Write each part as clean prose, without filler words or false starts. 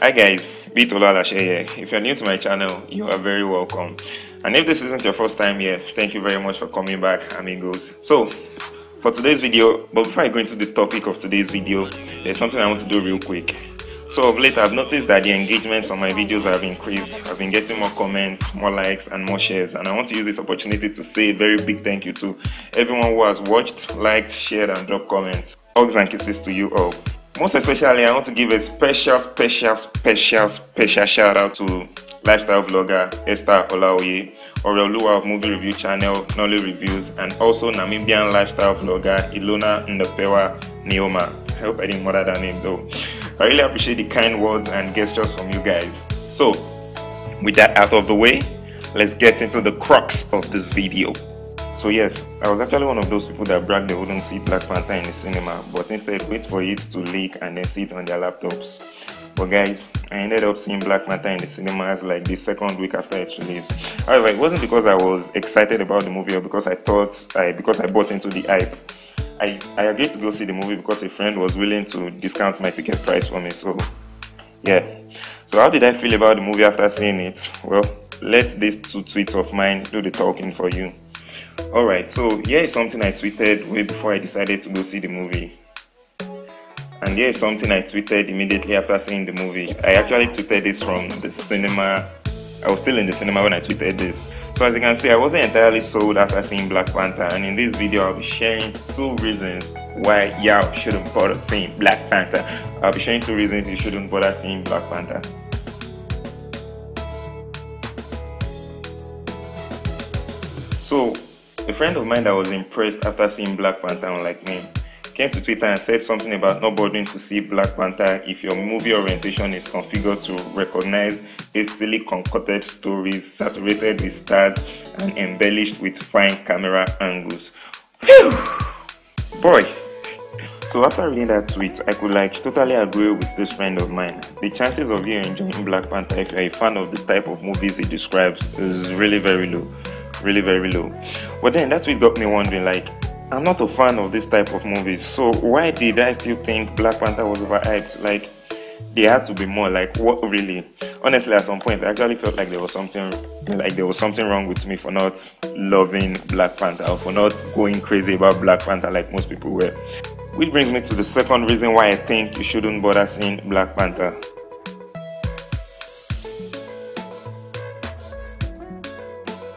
Hi guys, Beat Olalashe here. If you're new to my channel, you are very welcome. And if this isn't your first time here, thank you very much for coming back, amigos. So, for today's video, but before I go into the topic of today's video, there's something I want to do real quick. So of late, I've noticed that the engagements on my videos have increased. I've been getting more comments, more likes, and more shares. And I want to use this opportunity to say a very big thank you to everyone who has watched, liked, shared, and dropped comments. Hugs and kisses to you all. Most especially, I want to give a special shout out to lifestyle vlogger Esther Olaoye, Oreoluwa of Movie Review Channel, Nolly Reviews, and also Namibian lifestyle vlogger Ilona Ndepewa Neoma. I hope I didn't murder that name though. I really appreciate the kind words and gestures from you guys. So, with that out of the way, let's get into the crux of this video. So yes, I was actually one of those people that bragged they wouldn't see Black Panther in the cinema, but instead wait for it to leak and then see it on their laptops. But guys, I ended up seeing Black Panther in the cinemas like the second week after its release. However, it wasn't because I was excited about the movie or because I bought into the hype. I agreed to go see the movie because a friend was willing to discount my ticket price for me. So yeah. So how did I feel about the movie after seeing it? Well, let these two tweets of mine do the talking for you. Alright, so here is something I tweeted way before I decided to go see the movie. And here is something I tweeted immediately after seeing the movie. I actually tweeted this from the cinema. I was still in the cinema when I tweeted this. So as you can see, I wasn't entirely sold after seeing Black Panther, and in this video I'll be sharing 2 reasons why y'all shouldn't bother seeing Black Panther. I'll be sharing 2 reasons you shouldn't bother seeing Black Panther. So, a friend of mine that was impressed after seeing Black Panther, unlike me, came to Twitter and said something about not bothering to see Black Panther if your movie orientation is configured to recognize hastily concocted stories saturated with stars and embellished with fine camera angles. Whew! Boy! So after reading that tweet, I could totally agree with this friend of mine. The chances of you enjoying Black Panther if you're a fan of the type of movies it describes is really very low. Really very low. But then that tweet got me wondering, I'm not a fan of this type of movies, so why did I still think Black Panther was overhyped? There had to be more. What really? Honestly, at some point I actually felt like there was something wrong with me for not loving Black Panther, or for not going crazy about Black Panther like most people were. Which brings me to the second reason why I think you shouldn't bother seeing Black Panther.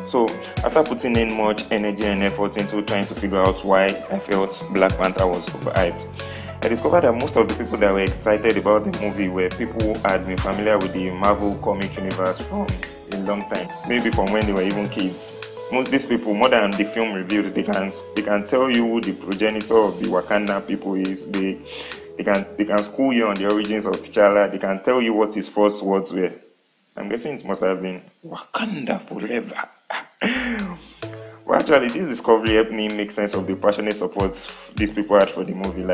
So, after putting in much energy and effort into trying to figure out why I felt Black Panther was overhyped, I discovered that most of the people that were excited about the movie were people who had been familiar with the Marvel comic universe from a long time, maybe from when they were even kids. Most of these people, more than the film revealed, they can tell you who the progenitor of the Wakanda people is. They can school you on the origins of T'Challa. They can tell you what his first words were. I'm guessing it must have been Wakanda forever. Well, actually, this discovery helped me make sense of the passionate support these people had for the movie.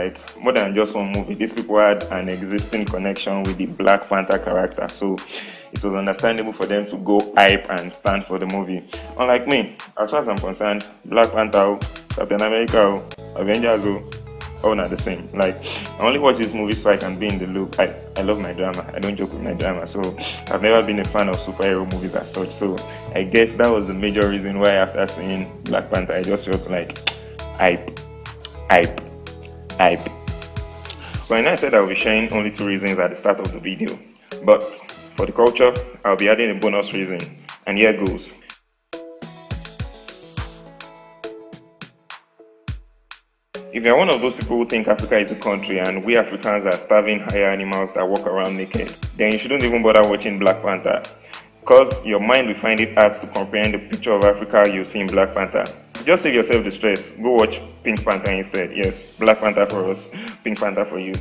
More than just one movie, these people had an existing connection with the Black Panther character, so it was understandable for them to go hype and stand for the movie. Unlike me, as far as I'm concerned, Black Panther, Captain America, Avengers, all not the same. I only watch this movie so I can be in the loop. I love my drama. I don't joke with my drama. So I've never been a fan of superhero movies as such. So I guess that was the major reason why after seeing Black Panther, I just felt like hype. But I know I said I'll be sharing only 2 reasons at the start of the video. But for the culture, I'll be adding a bonus reason. And here goes. If you're one of those people who think Africa is a country and we Africans are starving higher animals that walk around naked, then you shouldn't even bother watching Black Panther, because your mind will find it hard to comprehend the picture of Africa you see in Black Panther. Just save yourself the stress. Go watch Pink Panther instead. Yes, Black Panther for us, Pink Panther for you.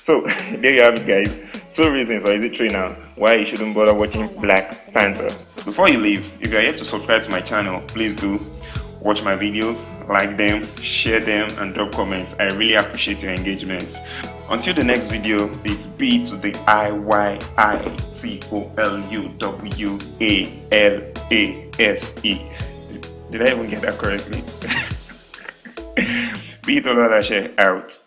So there you have it, guys. 2 reasons, or is it 3 now, why you shouldn't bother watching Black Panther. Before you leave, if you're yet to subscribe to my channel, please do. Watch my videos, like them, share them, and drop comments. I really appreciate your engagement. Until the next video, it's B to the IYITOLUWALASE. Did I even get that correctly? Beat Olalashe out.